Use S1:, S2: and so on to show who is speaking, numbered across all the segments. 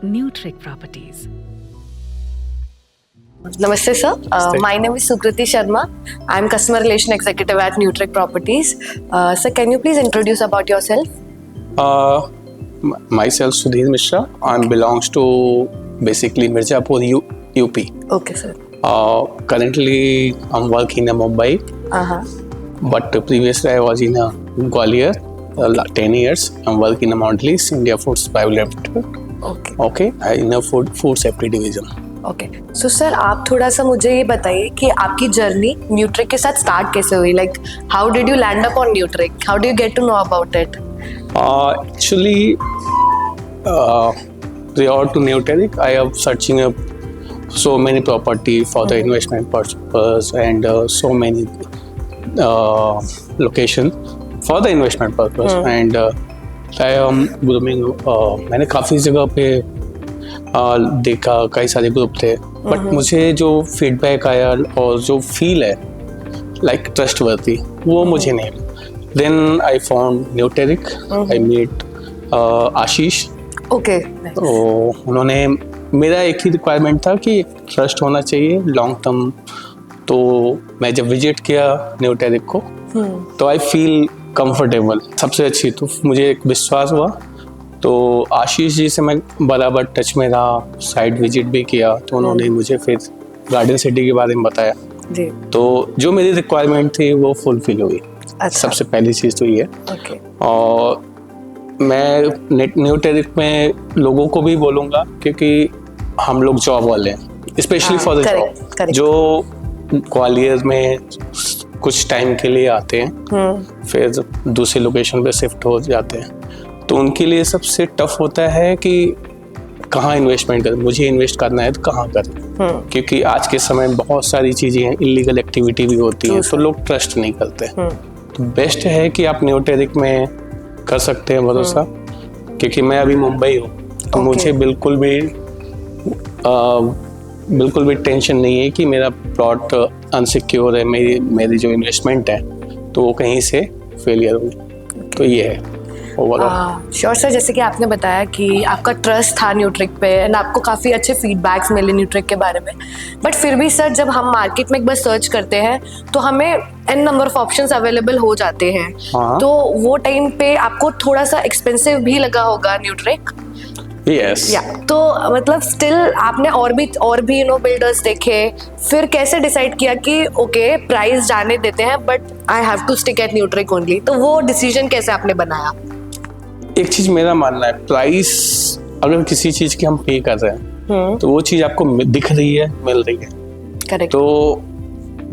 S1: Newtrick Properties.
S2: Namaste sir, my name is Sukriti Sharma. I am Customer Relation Executive at Newtrick Properties. Sir, can you please introduce about yourself?
S3: Myself Sudhir Mishra. I belongs to basically Mirzapur, UP.
S2: Okay sir.
S3: Currently I'm working in Mumbai, but previously I was in Gwalior 10 years. I'm working in Mount Lease, India Foods Private Limited. Okay, in a food safety division.
S2: Okay so sir आप थोड़ा सा मुझे ये बताइए कि आपकी journey Nutrich के साथ स्टार्ट कैसे हुई, like how did you land up on Nutric, how do you get to know about it?
S3: Actually, prior to Newtrick, I am searching up so many property for the investment purpose and so many location for the investment purpose and I am grooming. मैंने काफ़ी जगह पे देखा, कई सारे group थे, but मुझे जो फीडबैक आया और जो फील है लाइक ट्रस्टवर्थी वो मुझे नहीं मिला. Then I found Nutric, I meet Ashish.
S2: Okay
S3: तो उन्होंने, मेरा एक ही रिक्वायरमेंट था कि ट्रस्ट होना चाहिए लॉन्ग टर्म. तो मैं जब विजिट किया न्यूट्रिक को तो आई फील कंफर्टेबल. सबसे अच्छी तो मुझे एक विश्वास हुआ. तो आशीष जी से मैं बराबर टच में रहा, साइट विजिट भी किया, तो उन्होंने मुझे फिर गार्डन सिटी के बारे में बताया
S2: जी.
S3: तो जो मेरी रिक्वायरमेंट थी वो फुलफिल हुई.
S2: अच्छा.
S3: सबसे पहली चीज़ तो ये.
S2: ओके.
S3: और मैं न्यूट्रिक में लोगों को भी बोलूँगा क्योंकि हम लोग जॉब वाले हैं, स्पेशली फॉर द जॉब, जो ग्वालियर में कुछ टाइम के लिए आते हैं फिर दूसरी लोकेशन पे शिफ्ट हो जाते हैं, तो उनके लिए सबसे टफ होता है कि कहाँ इन्वेस्टमेंट करें. मुझे इन्वेस्ट करना है तो कहाँ करें, क्योंकि आज के समय में बहुत सारी चीज़ें हैं, इलीगल एक्टिविटी भी होती है, तो लोग ट्रस्ट नहीं करते. तो बेस्ट है कि आप न्यूट्रिक में कर सकते हैं भरोसा, क्योंकि मैं अभी मुंबई हूँ तो मुझे बिल्कुल भी टेंशन नहीं है कि मेरा प्लॉट अनसिक्योर है, मेरी जो इन्वेस्टमेंट है तो वो कहीं से फेलियर होगी. तो ये है.
S2: श्योर सर, जैसे कि आपने बताया कि आपका ट्रस्ट था न्यूट्रिक पे एंड आपको काफ़ी अच्छे फीडबैक्स मिले न्यूट्रिक के बारे में, बट फिर भी सर जब हम मार्केट में एक बार सर्च करते हैं तो हमें an number of options available हो जाते हैं. तो वो टाइम पे आपको थोड़ा सा एक्सपेंसिव भी लगा होगा न्यूट्रिक?
S3: यस.
S2: तो मतलब स्टिल आपने और भी बिल्डर्स देखे, फिर कैसे डिसाइड किया कि ओके प्राइस जाने देते हैं but I have to stick at Nutric only? तो वो डिसीजन कैसे आपने बनाया?
S3: एक चीज मेरा मानना है, प्राइस अगर किसी चीज की हम पे कर रहे हैं तो वो चीज आपको दिख रही है, मिल रही है.
S2: करेक्ट.
S3: तो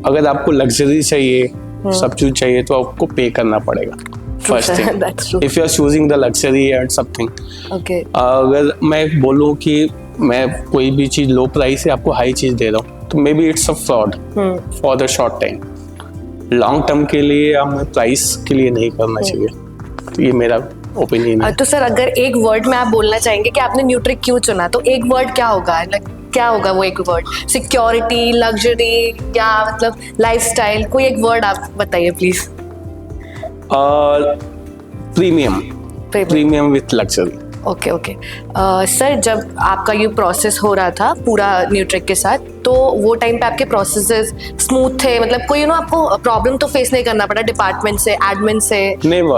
S3: अगर आपको लग्जरी चाहिए, सब चीज चाहिए, तो आपको पे करना पड़ेगा. First thing, if you are choosing the luxury and something.
S2: Okay.
S3: अगर मैं बोलूँ कि मैं कोई भी चीज लो प्राइस है आपको हाई चीज दे रहा हूँ तो may be it's a fraud for the short time. Long term के लिए हमें प्राइस के लिए नहीं करना चाहिए. तो ये मेरा ओपिनियन है.
S2: तो सर अगर एक वर्ड में आप बोलना चाहेंगे कि आपने न्यूट्रिक क्यों चुना, तो एक वर्ड क्या होगा? क्या होगा वो एक वर्ड? सिक्योरिटी, लग्जरी या मतलब लाइफस्टाइल? कोई एक वर्ड आप बताइए please.
S3: Premium with luxury.
S2: Okay. Sir जब आपका ये प्रोसेस हो रहा था पूरा न्यूट्रिक के साथ, तो वो टाइम पे आपके प्रोसेसेस स्मूथ थे? मतलब कोई आपको प्रॉब्लम तो फेस नहीं करना पड़ा डिपार्टमेंट से, एडमिन से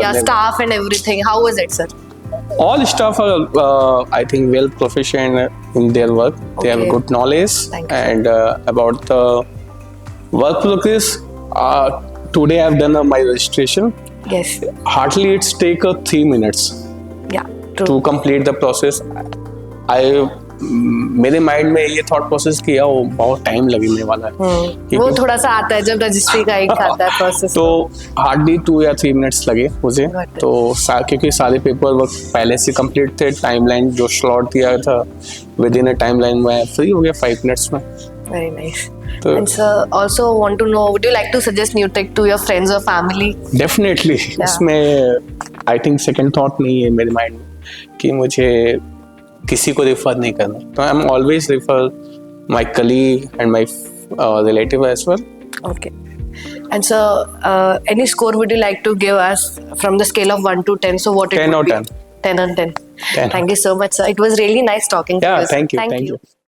S2: या staff and everything? How was it sir?
S3: All staff are, I think, well proficient in their work. They have good knowledge and about the work progress. Today I've done my registration.
S2: Yes.
S3: Hardly it's take 3 minutes.
S2: Yeah. True.
S3: To complete the process. मेरे mind में ये thought process किया वो बहुत time लगने वाला है.
S2: वो थोड़ा सा आता है जब रजिस्ट्री का एक आता है प्रोसेस.
S3: तो हार्डली 2 या 3 मिनट्स लगे मुझे. तो क्योंकि सारे पेपर वर्क पहले से कंप्लीट थे, टाइमलाइन जो स्लॉट दिया था विद इन अ टाइमलाइन में फ्री हो गया 5 मिनट्स में.
S2: Very nice. And sir, also want to know, would you like to suggest Newtrick to your friends or family?
S3: Definitely. इसमें I think second thought नहीं है मेरे माइंड में कि मुझे किसी को रेफर नहीं करना. तो I am always refer my colleague and my relative as well.
S2: Okay. And so, any score would you like to give us from the scale of 1 to 10? So what it
S3: 10
S2: would
S3: or
S2: be?
S3: 10.
S2: 10 on 10.
S3: Yeah.
S2: Thank you so much, sir. It was really nice talking to
S3: Yeah,
S2: you. Sir.
S3: thank you.